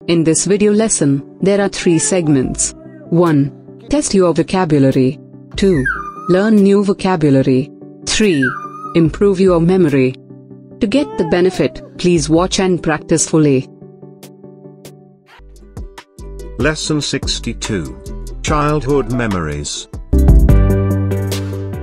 In this video lesson, there are 3 segments. 1. Test your vocabulary. 2. Learn new vocabulary. 3. Improve your memory. To get the benefit, please watch and practice fully. Lesson 62. Childhood Memories.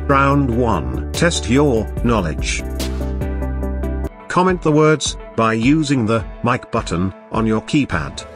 Round 1. Test your knowledge. Comment the words by using the mic button on your keypad.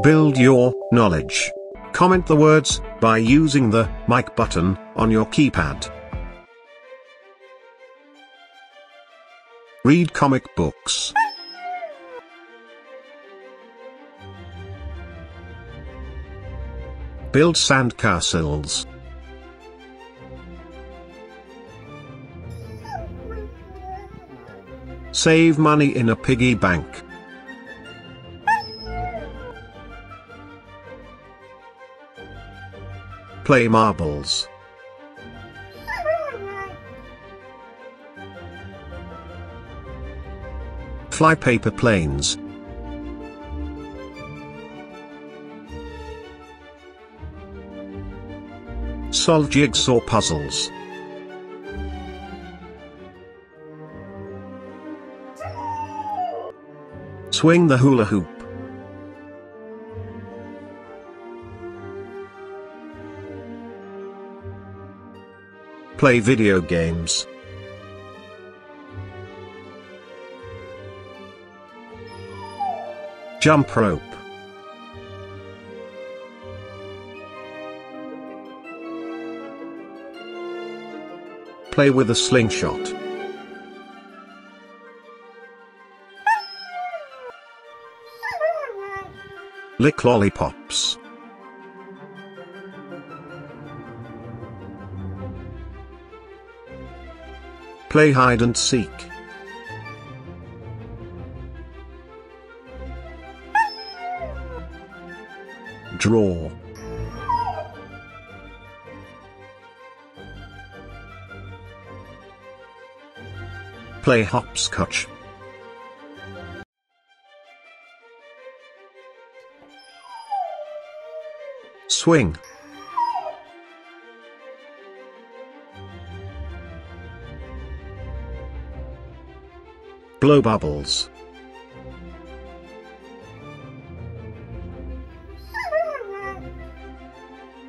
Build your knowledge. Comment the words by using the mic button on your keypad. Read comic books. Build sandcastles. Save money in a piggy bank. Play marbles. Fly paper planes. Solve jigsaw puzzles. Swing the hula hoop. Play video games. Jump rope. Play with a slingshot. Lick lollipops. Play hide and seek. Draw. Play hopscotch. Swing. Blow bubbles.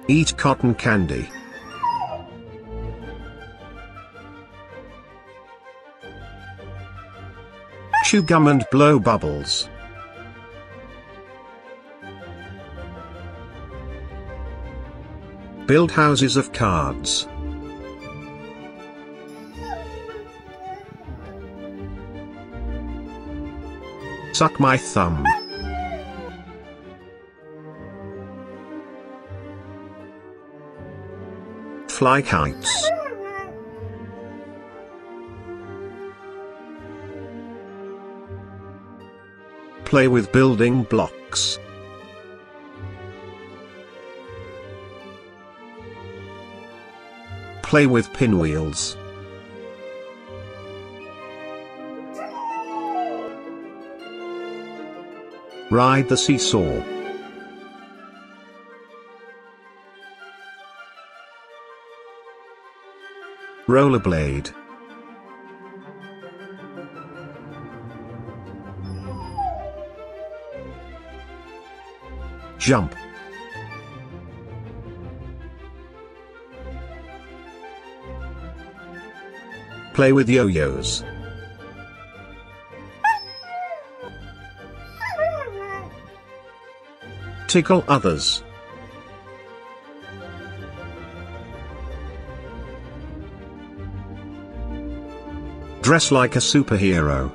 Eat cotton candy. Chew gum and blow bubbles. Build houses of cards. Suck my thumb. Fly kites. Play with building blocks. Play with pinwheels. Ride the seesaw. Rollerblade. Jump. Play with yo-yos. Tickle others. Dress like a superhero.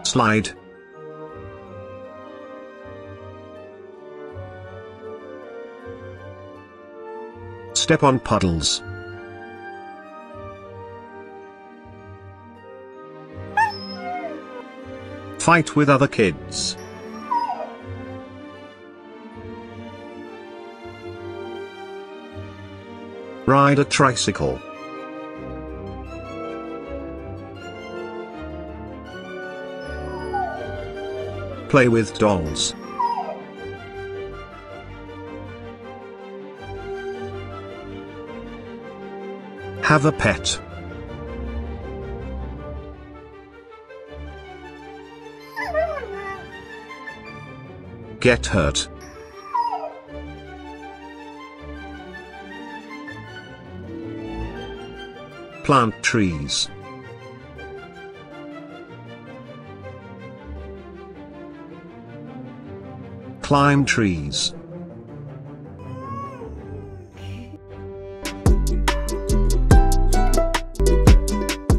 Slide. Step on puddles. Fight with other kids. Ride a tricycle. Play with dolls. Have a pet. Get hurt. Plant trees. climb trees.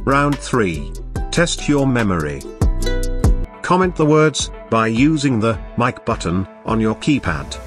Round 3. Test your memory. Comment the words by using the mic button on your keypad.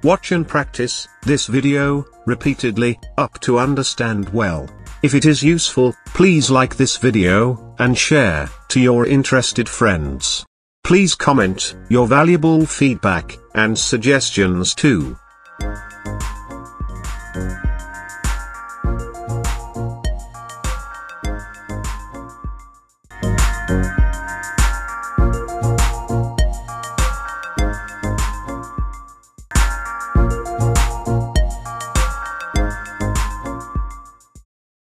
Watch and practice this video repeatedly up to understand well. If it is useful, please like this video and share to your interested friends. Please comment your valuable feedback and suggestions too.